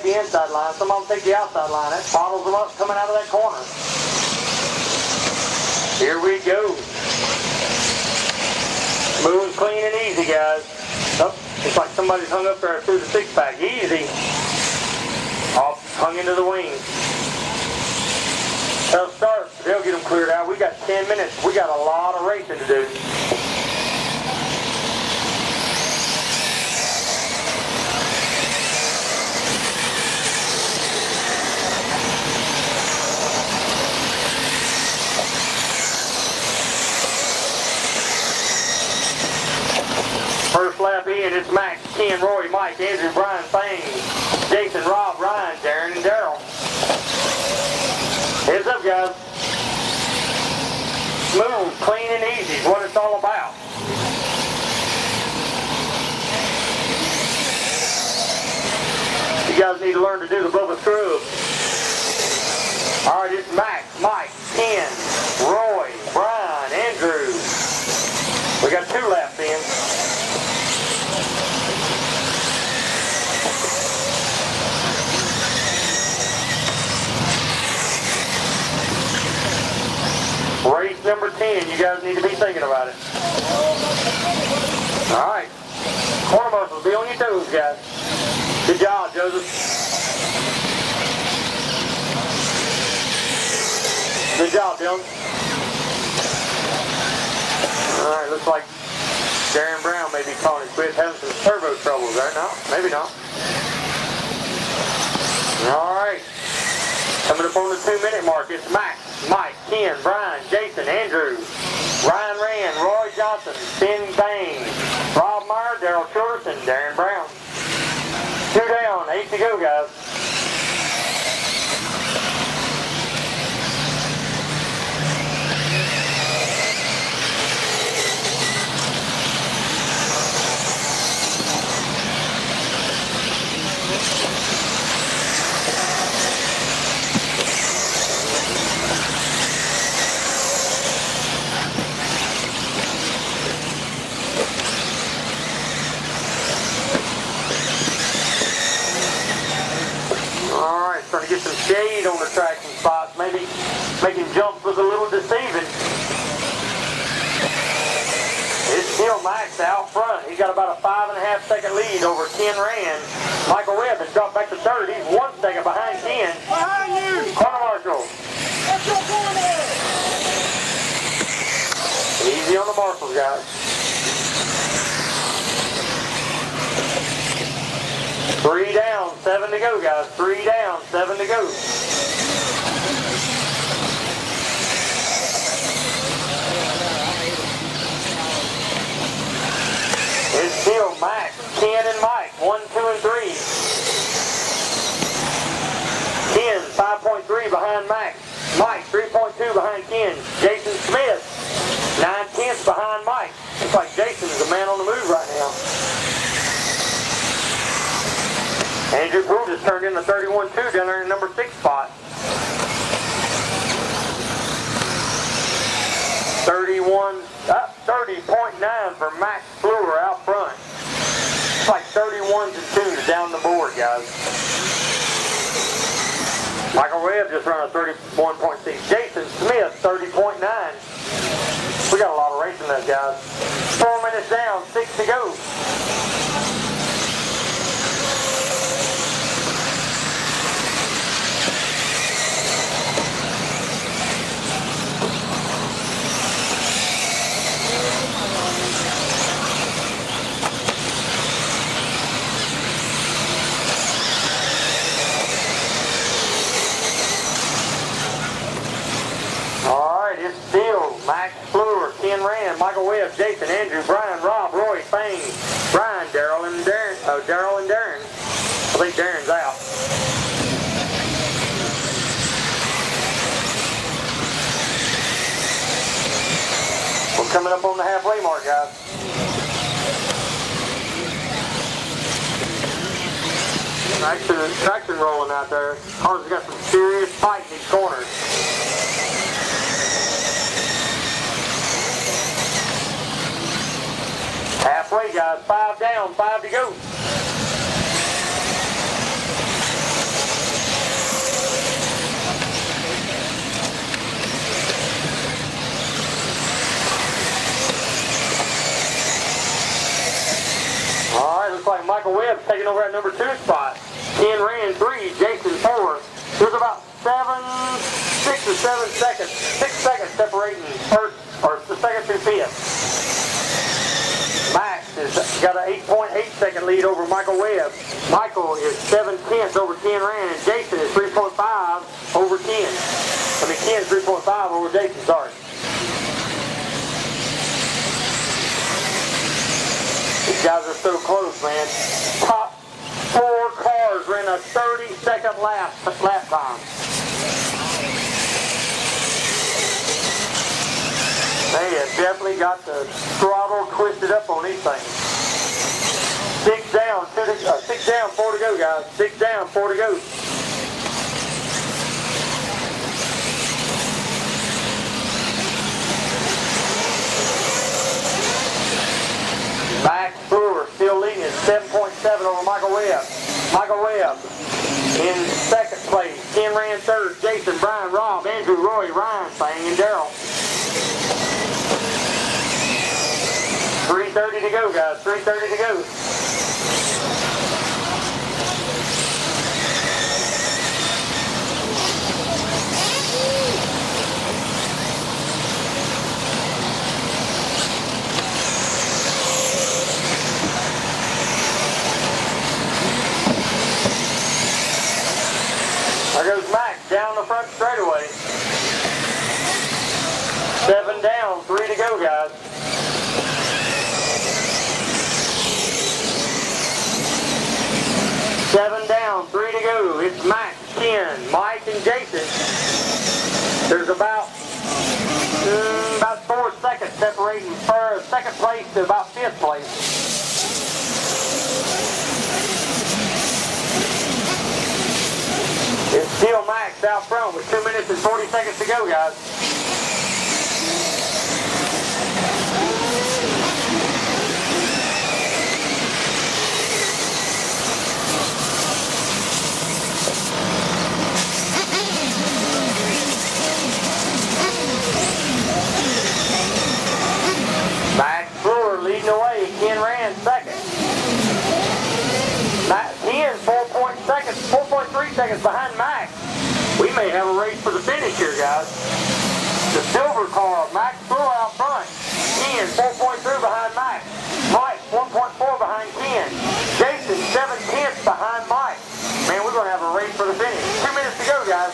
take the inside line, some of them take the outside line. That bottles them up coming out of that corner. Here we go. Smooth, clean, and easy, guys. Oh, it's like somebody's hung up there through the six-pack. Easy. Off, hung into the wing. They'll start. They'll get them cleared out. We got 10 minutes. We got a lot of racing to do. First lap in, it's Max, Ken, Roy, Mike, Andrew, Brian, Thane, Jason, Rob, Ryan, Darren, and Daryl. Heads up, guys. Smooth, clean, and easy is what it's all about. You guys need to learn to do the Bubba Scrub. All right, it's Max, Mike, Ken, Roy, Brian, Andrew. We got 2 laps in. Race number 10, you guys need to be thinking about it. Alright. Corner muscles, be on your toes, guys. Good job, Joseph. Good job, Dylan. Alright, looks like Darren Brown may be calling his quit, having some turbo troubles there. No, maybe not. Alright. Coming up on the 2-minute mark, it's Max, Mike, Ken, Brian, Jason, Andrew, Ryan Rand, Roy Johnson, Ben Bain, Rob Meyer, Daryl Shorts, and Darren Brown. 2 down, 8 to go, guys. Trying to get some shade on the traction spots. Maybe making jumps was a little deceiving. It's still Max out front. He's got about a 5.5 second lead over Ken Rand. Michael Webb has dropped back to third. He's 1 second behind Ken. Behind you! Corner Marshall. That's your corner! Easy on the marshals, guys. 3 down, 7 to go, guys. 3 down, 7 to go. It's still Max, Ken, and Mike. 1, 2, and 3. Ken, 5.3 behind Max. Mike, 3.2 behind Ken. Jason Smith, 9/10 behind Mike. Looks like Jason is the man on the move right now. Andrew Poole just turned in the 31-2 down there in number 6 spot. 30.9 for Max Fluer out front. It's like 31s and 2s down the board, guys. Michael Webb just ran a 31.6. Jason Smith, 30.9. We got a lot of racing left, guys. 4 minutes down, 6 to go. It's still Max Fluer, Ken Rand, Michael Webb, Jason, Andrew, Brian, Rob, Roy, Thane, Brian, Daryl, and Darren. Oh, Daryl and Darren. I think Darren's out. We're coming up on the halfway mark, guys. Traction rolling out there. Cars have got some serious fight in these corners. Halfway, guys. 5 down, 5 to go. Webb taking over at number 2 spot. Ken ran 3, Jason 4. There's about 6 or 7 seconds, 6 seconds separating first or the second through fifth. Max has got an 8.8 second lead over Michael Webb. Michael is 7/10 over Ken Rand, and Jason is 3.5 over Ken. I mean, Ken's 3.5 over Jason, sorry. These guys are so close, man. Top 4 cars ran a 30-second lap time. They have definitely got the throttle twisted up on these things. 6 down, 6 down, 4 to go, guys. 6 down, 4 to go. Max Brewer still leading at 7.7 over Michael Webb. Michael Webb in second place. Ken ran third. Jason, Brian, Rob, Andrew, Roy, Ryan, Fang, and Daryl. 3:30 to go, guys. 3:30 to go. There goes Max down the front straightaway. 7 down, 3 to go, guys. Seven down, 3 to go. It's Max, Ken, Mike, and Jason. There's about 4 seconds separating second place to about 5th place. It's still Max out front with 2 minutes and 40 seconds to go, guys. Max Brewer leading the way. Ken Rand second. Ken 4.3 seconds behind Max. We may have a race for the finish here, guys. The silver car, Max Brewer out front. Ken 4.3 behind Max. Mike 1.4 behind Ken. Jason 7/10 behind Mike. Man, we're going to have a race for the finish. 2 minutes to go, guys.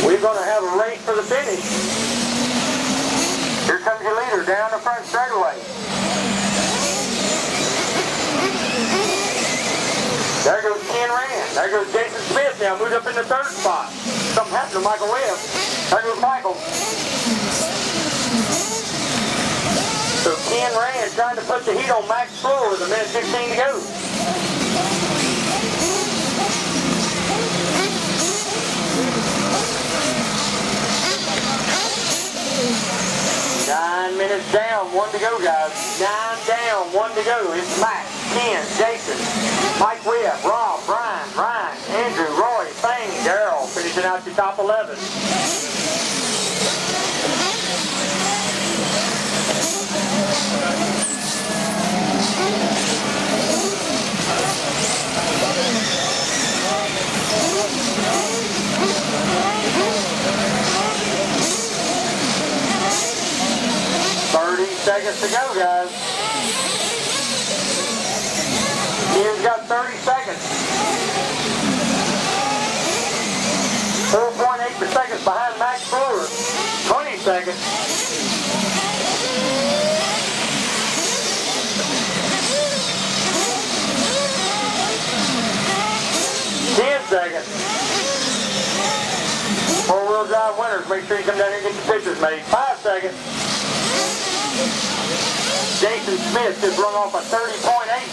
We're going to have a race for the finish. Here comes your leader down the front straightaway. There goes Ken Rand. There goes Jason Smith now, moved up in the 3rd spot. Something happened to Michael Webb. There goes Michael. So Ken Rand trying to put the heat on Max Brewer with 1:15 to go. Nine minutes down, 1 to go, guys. 9 down, 1 to go. It's Max, Ken, Jason, Mike Webb, Rob, Brian, Ryan, Andrew, Roy, Fang, Daryl, finishing out your top 11. Seconds to go, guys. Ken's got 30 seconds. 4.8 seconds behind Max Brewer. 20 seconds. 10 seconds. 4-wheel drive winners. Make sure you come down here and get your pictures made. 5 seconds. Jason Smith just run off a 30.8.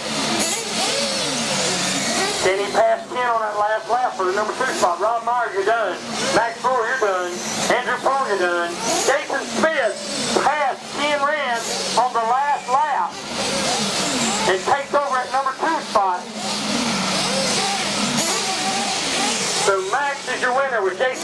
Can he pass 10 on that last lap for the number 2 spot? Rob Myers, you're done. Max Brewer, you're done. Andrew Paul, you're done. Jason Smith passed Ken Rand on the last lap. and takes over at number 2 spot. So Max is your winner with Jason.